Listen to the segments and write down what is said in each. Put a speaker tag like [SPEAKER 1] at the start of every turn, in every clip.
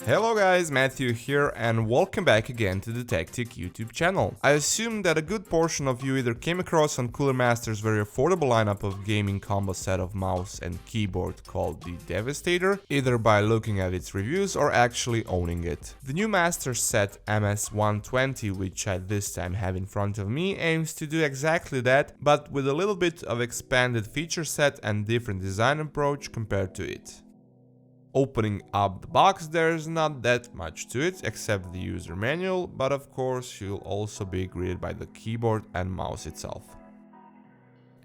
[SPEAKER 1] Hello guys, Matthew here and welcome back again to the Tech YouTube channel. I assume that a good portion of you either came across on Cooler Master's very affordable lineup of gaming combo set of mouse and keyboard called the Devastator, either by looking at its reviews or actually owning it. The new MasterSet MS120, which I this time have in front of me, aims to do exactly that, but with a little bit of expanded feature set and different design approach compared to it. Opening up the box, there's not that much to it except the user manual, but of course you'll also be greeted by the keyboard and mouse itself.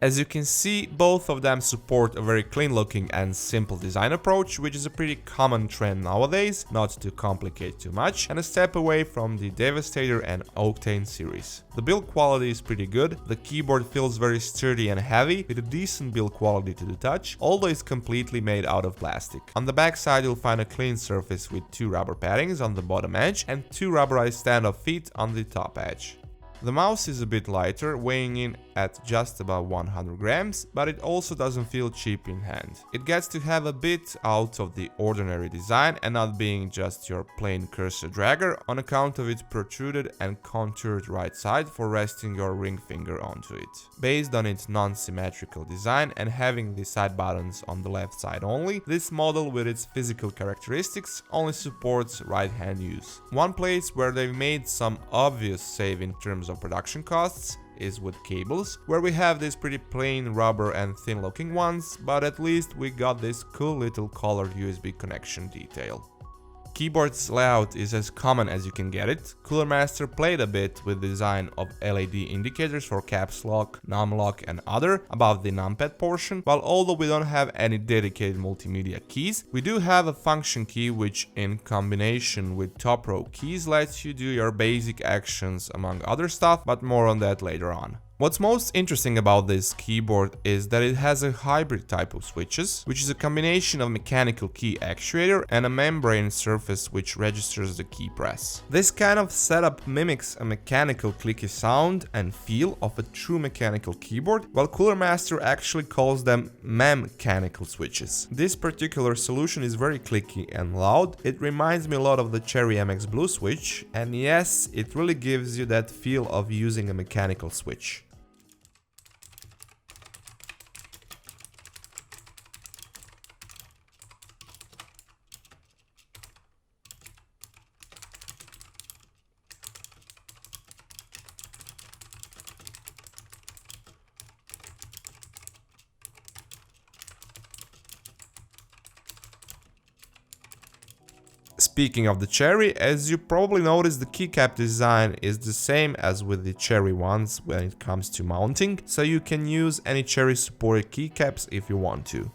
[SPEAKER 1] As you can see, both of them support a very clean looking and simple design approach, which is a pretty common trend nowadays, not to complicate too much, and a step away from the Devastator and Octane series. The build quality is pretty good, the keyboard feels very sturdy and heavy, with a decent build quality to the touch, although it's completely made out of plastic. On the back side you'll find a clean surface with 2 rubber paddings on the bottom edge and 2 rubberized stand-up feet on the top edge. The mouse is a bit lighter, weighing in at just about 100 grams, but it also doesn't feel cheap in hand. It gets to have a bit out of the ordinary design and not being just your plain cursor dragger on account of its protruded and contoured right side for resting your ring finger onto it. Based on its non-symmetrical design and having the side buttons on the left side only, this model with its physical characteristics only supports right hand use. One place where they've made some obvious save in terms of production costs is with cables, where we have these pretty plain rubber and thin looking ones, but at least we got this cool little colored USB connection detail. Keyboard's layout is as common as you can get it. Cooler Master played a bit with the design of LED indicators for caps lock, num lock and other above the numpad portion, while although we don't have any dedicated multimedia keys, we do have a function key which in combination with top row keys lets you do your basic actions among other stuff, but more on that later on. What's most interesting about this keyboard is that it has a hybrid type of switches, which is a combination of mechanical key actuator and a membrane surface which registers the key press. This kind of setup mimics a mechanical clicky sound and feel of a true mechanical keyboard, while Cooler Master actually calls them mechanical switches. This particular solution is very clicky and loud. It reminds me a lot of the Cherry MX Blue switch, and yes, it really gives you that feel of using a mechanical switch. Speaking of the Cherry, as you probably noticed, the keycap design is the same as with the Cherry ones when it comes to mounting, so you can use any Cherry supported keycaps if you want to.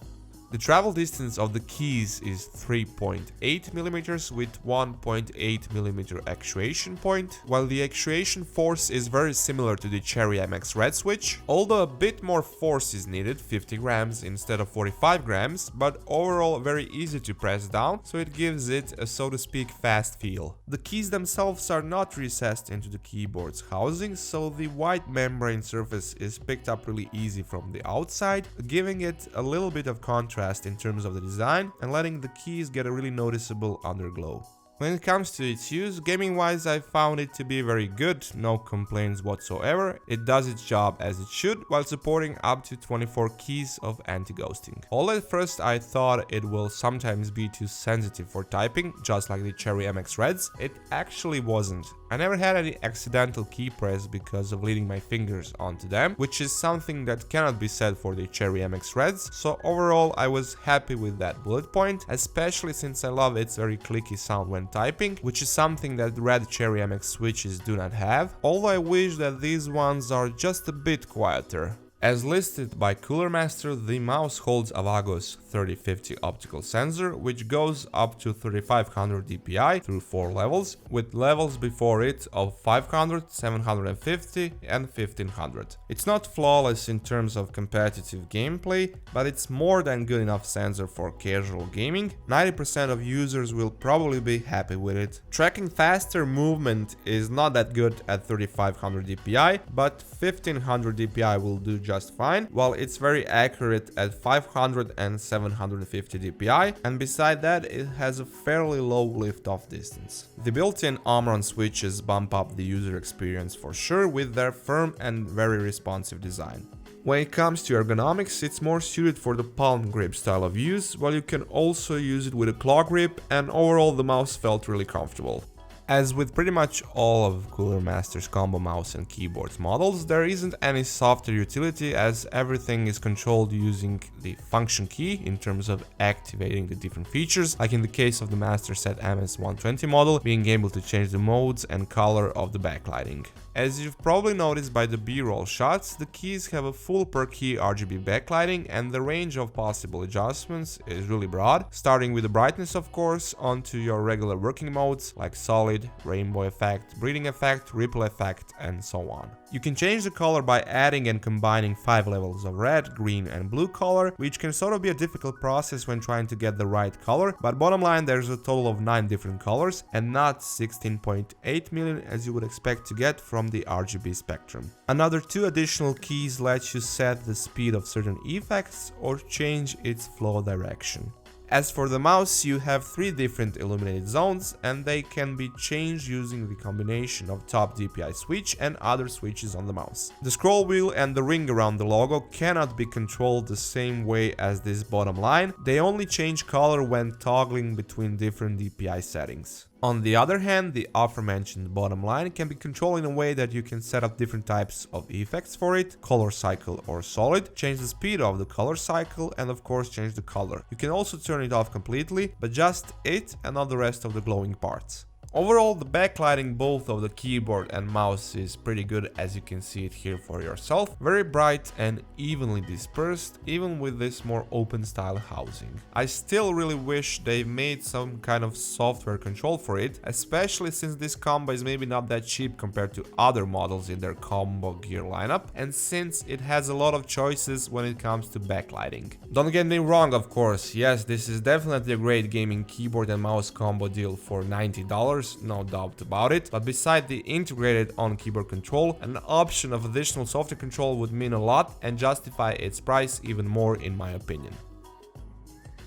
[SPEAKER 1] The travel distance of the keys is 3.8mm with 1.8mm actuation point, while the actuation force is very similar to the Cherry MX Red switch, although a bit more force is needed, 50 grams instead of 45 grams, but overall very easy to press down, so it gives it a so to speak fast feel. The keys themselves are not recessed into the keyboard's housing, so the white membrane surface is picked up really easy from the outside, giving it a little bit of contrast in terms of the design and letting the keys get a really noticeable underglow. When it comes to its use, gaming wise I found it to be very good, no complaints whatsoever. It does its job as it should while supporting up to 24 keys of anti-ghosting. Although at first I thought it will sometimes be too sensitive for typing, just like the Cherry MX Reds, it actually wasn't. I never had any accidental key press because of leading my fingers onto them, which is something that cannot be said for the Cherry MX Reds, so overall I was happy with that bullet point, especially since I love its very clicky sound when typing, which is something that Red Cherry MX switches do not have, although I wish that these ones are just a bit quieter. As listed by Cooler Master, the mouse holds Avago's 3050 optical sensor, which goes up to 3500 dpi through 4 levels, with levels before it of 500, 750 and 1500. It's not flawless in terms of competitive gameplay, but it's more than good enough sensor for casual gaming. 90% of users will probably be happy with it. Tracking faster movement is not that good at 3500 dpi, but 1500 dpi will do just fine, while it's very accurate at 500 and 750 dpi, and beside that it has a fairly low lift-off distance. The built-in arm-on switches bump up the user experience for sure with their firm and very responsive design. When it comes to ergonomics, it's more suited for the palm grip style of use, while you can also use it with a claw grip, and overall the mouse felt really comfortable. As with pretty much all of Cooler Master's combo mouse and keyboards models, there isn't any software utility as everything is controlled using the function key in terms of activating the different features, like in the case of the MasterSet MS120 model, being able to change the modes and color of the backlighting. As you've probably noticed by the B-roll shots, the keys have a full per key RGB backlighting, and the range of possible adjustments is really broad, starting with the brightness of course, onto your regular working modes like solid, rainbow effect, breathing effect, ripple effect, and so on. You can change the color by adding and combining 5 levels of red, green and blue color, which can sort of be a difficult process when trying to get the right color, but bottom line there's a total of 9 different colors and not 16.8 million as you would expect to get from the RGB spectrum. Another 2 additional keys let you set the speed of certain effects or change its flow direction. As for the mouse, you have 3 different illuminated zones, and they can be changed using the combination of top DPI switch and other switches on the mouse. The scroll wheel and the ring around the logo cannot be controlled the same way as this bottom line, they only change color when toggling between different DPI settings. On the other hand, the aforementioned bottom line can be controlled in a way that you can set up different types of effects for it, color cycle or solid, change the speed of the color cycle, and of course change the color. You can also turn it off completely, but just it and not the rest of the glowing parts. Overall, the backlighting both of the keyboard and mouse is pretty good, as you can see it here for yourself. Very bright and evenly dispersed, even with this more open style housing. I still really wish they made some kind of software control for it, especially since this combo is maybe not that cheap compared to other models in their combo gear lineup, and since it has a lot of choices when it comes to backlighting. Don't get me wrong, of course, yes, this is definitely a great gaming keyboard and mouse combo deal for $90. No doubt about it, but beside the integrated on-keyboard control, an option of additional software control would mean a lot and justify its price even more in my opinion.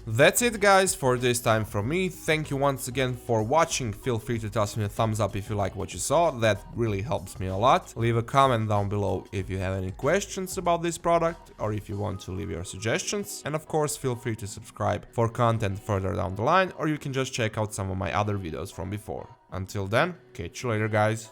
[SPEAKER 1] That's it guys for this time from me. Thank you once again for watching. Feel free to toss me a thumbs up if you like what you saw, that really helps me a lot. Leave a comment down below if you have any questions about this product or if you want to leave your suggestions, and of course feel free to subscribe for content further down the line, or you can just check out some of my other videos from before. Until then, catch you later guys.